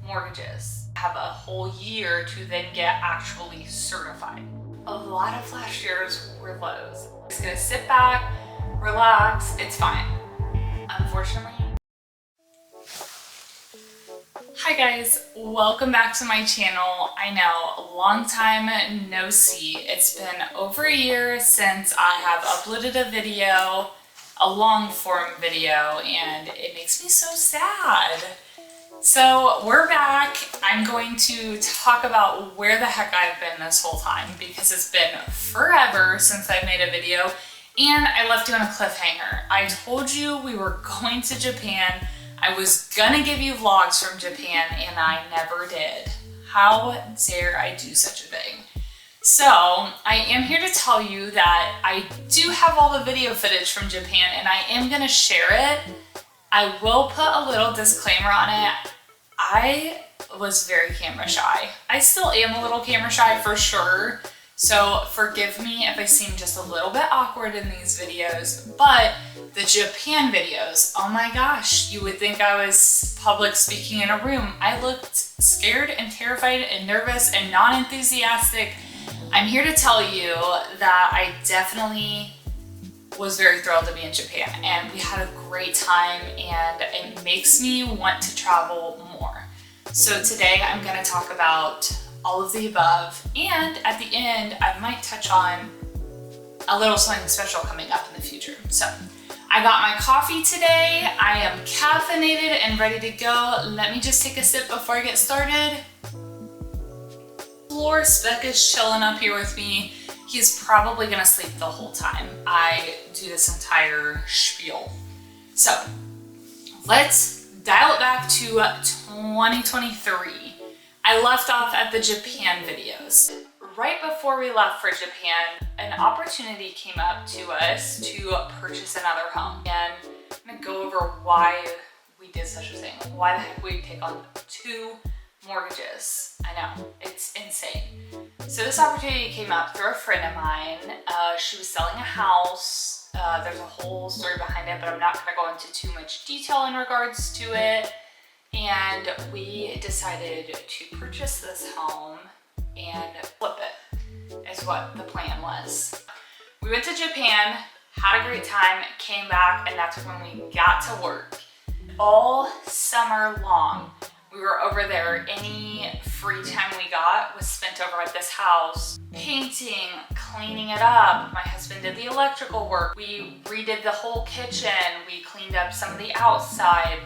mortgages. I have a whole year to then get actually certified. A lot of last year's were lows. I'm just gonna sit back, relax, it's fine. Unfortunately. Hi guys, welcome back to my channel. I know, long time no see. It's been over a year since I have uploaded a video, a long form video, and it makes me so sad. So we're back. I'm going to talk about where the heck I've been this whole time because it's been forever since I made a video and I left you on a cliffhanger. I told you we were going to Japan. I was gonna give you vlogs from Japan and I never did. How dare I do such a thing? So I am here to tell you that I do have all the video footage from Japan and I am gonna share it. I will put a little disclaimer on it. I was very camera shy. I still am a little camera shy for sure. So forgive me if I seem just a little bit awkward in these videos, but the Japan videos, oh my gosh, you would think I was public speaking in a room. I looked scared and terrified and nervous and non-enthusiastic. I'm here to tell you that I definitely was very thrilled to be in Japan and we had a great time and it makes me want to travel more. So today I'm going to talk about all of the above and at the end I might touch on a little something special coming up in the future. So I got my coffee today. I am caffeinated and ready to go. Let me just take a sip before I get started. Floor Speck is chilling up here with me. He's probably gonna sleep the whole time I do this entire spiel. So let's dial it back to 2023. I left off at the Japan videos. Right before we left for Japan, an opportunity came up to us to purchase another home. And I'm gonna go over why we did such a thing. Why the heck we take on 2 mortgages. I know, it's insane. So this opportunity came up through a friend of mine. She was selling a house. There's a whole story behind it, but I'm not gonna go into too much detail in regards to it. And we decided to purchase this home and flip it, is what the plan was. We went to Japan, had a great time, came back, and that's when we got to work. All summer long, we were over there. Any free time we got was spent over at this house, painting, cleaning it up. My husband did the electrical work. We redid the whole kitchen. We cleaned up some of the outside.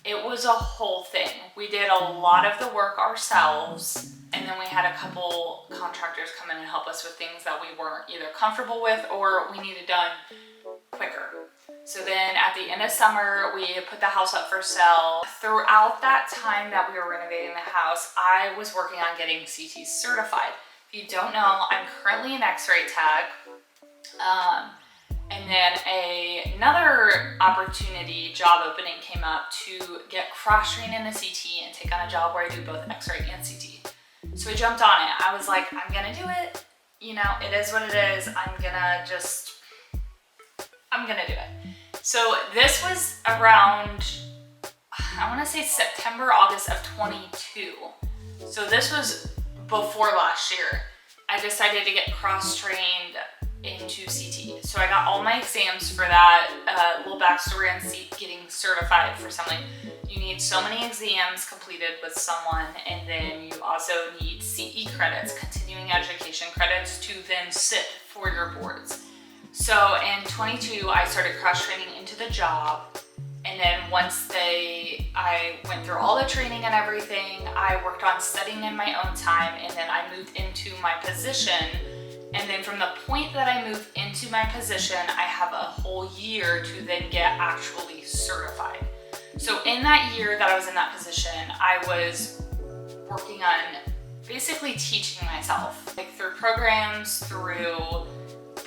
It was a whole thing. We did a lot of the work ourselves, and then we had a couple contractors come in and help us with things that we weren't either comfortable with or we needed done quicker. So then at the end of summer, we put the house up for sale. Throughout that time that we were renovating the house, I was working on getting CT certified. If you don't know, I'm currently an X-ray tech. And then another opportunity, job opening came up to get cross-trained in a CT and take on a job where I do both X-ray and CT. So I jumped on it. I was like, I'm gonna do it. You know, it is what it is. I'm gonna do it. So this was around, I wanna say September, August of 22. So this was before last year. I decided to get cross-trained into CT. So I got all my exams for that. Little backstory on getting certified for something. You need so many exams completed with someone, and then you also need CE credits, continuing education credits, to then sit for your boards. So in 22, I started cross-training into the job. And then once I went through all the training and everything, I worked on studying in my own time, and then I moved into my position. And then from the point that I moved into my position, I have a whole year to then get actually certified. So in that year that I was in that position, I was working on basically teaching myself, like through programs, through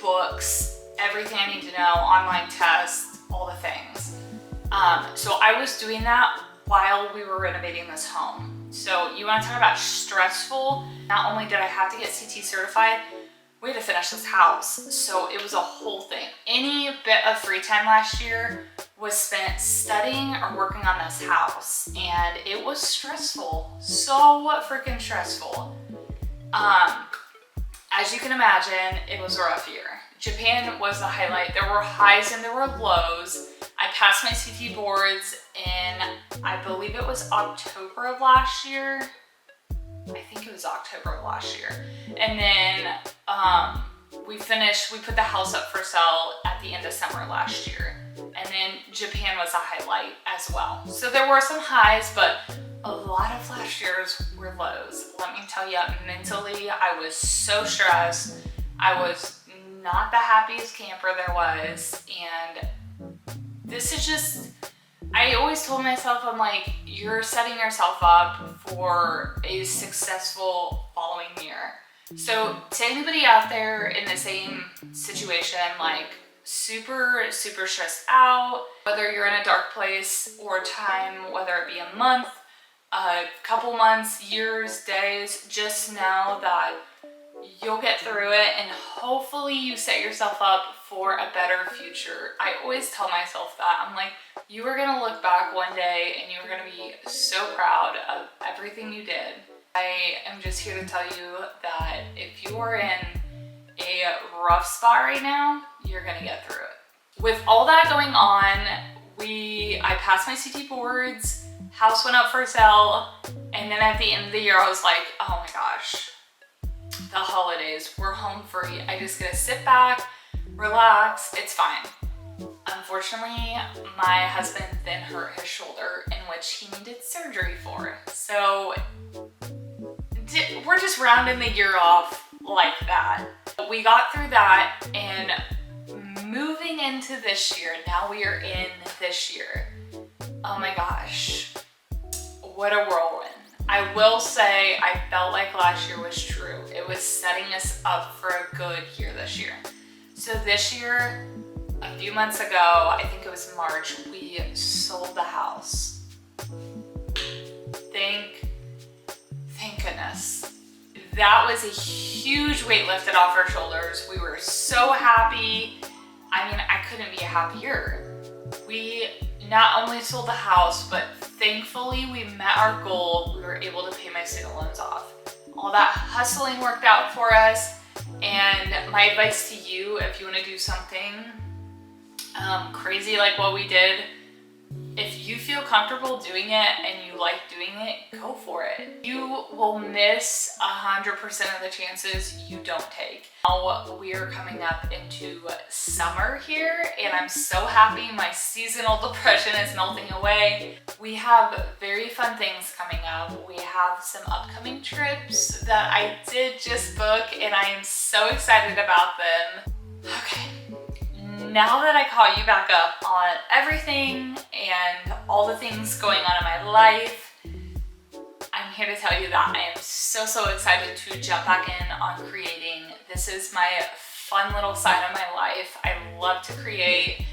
books, everything I need to know, online tests, all the things. So I was doing that while we were renovating this home. So you want to talk about stressful? Not only did I have to get CT certified, we had to finish this house. So it was a whole thing. Any bit of free time last year was spent studying or working on this house, and it was stressful, so freaking stressful. As you can imagine, it was a rough year. Japan was the highlight. There were highs and there were lows. I passed my CT boards in, I believe it was October of last year. I think it was October of last year. And then we put the house up for sale at the end of summer last year. And then Japan was a highlight as well. So there were some highs, but a lot of last year's were lows. Let me tell you, mentally, I was so stressed. I was not the happiest camper there was. And this is just, I always told myself, I'm like, you're setting yourself up for a successful following year. So to anybody out there in the same situation, like super stressed out, whether you're in a dark place or time, whether it be a month, a couple months, years, days, just know that you'll get through it and hopefully you set yourself up for a better future. I always tell myself that. I'm like, you are gonna look back one day and you're gonna be so proud of everything you did. I am just here to tell you that if you are in a rough spot right now, you're gonna get through it. With all that going on, I passed my CT boards, house went up for sale, and then at the end of the year I was like, oh my gosh, the holidays, we're home free. I just gotta sit back, relax, it's fine. Unfortunately, my husband then hurt his shoulder, in which he needed surgery for. So we're just rounding the year off like that. We got through that, and moving into this year, now we are in this year. Oh my gosh, what a whirlwind. I will say I felt like last year was true. It was setting us up for a good year this year. So this year, a few months ago, I think it was March, we sold the house. Thank goodness. That was a huge weight lifted off our shoulders. We were so happy. I mean, I couldn't be happier. We not only sold the house, but thankfully we met our goal. We were able to pay my student loans off. All that hustling worked out for us. And my advice to you, if you want to do something crazy like what we did, if you feel comfortable doing it and you like doing it, go for it. You will miss 100% of the chances you don't take. Now we are coming up into summer here, and I'm so happy my seasonal depression is melting away. We have very fun things coming up. We have some upcoming trips that I did just book, and I am so excited about them. Okay. Now that I caught you back up on everything and all the things going on in my life, I'm here to tell you that I am so excited to jump back in on creating. This is my fun little side of my life. I love to create.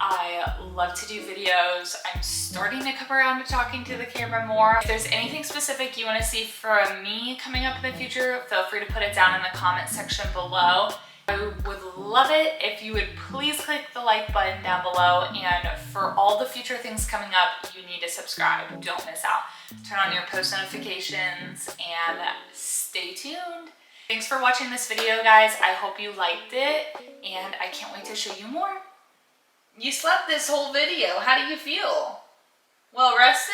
I love to do videos. I'm starting to come around to talking to the camera more. If there's anything specific you want to see from me coming up in the future, feel free to put it down in the comment section below. I would love it if you would please click the like button down below, and for all the future things coming up, you need to subscribe. Don't miss out. Turn on your post notifications and stay tuned. Thanks for watching this video, guys. I hope you liked it, and I can't wait to show you more. You slept this whole video. How do you feel? Well rested?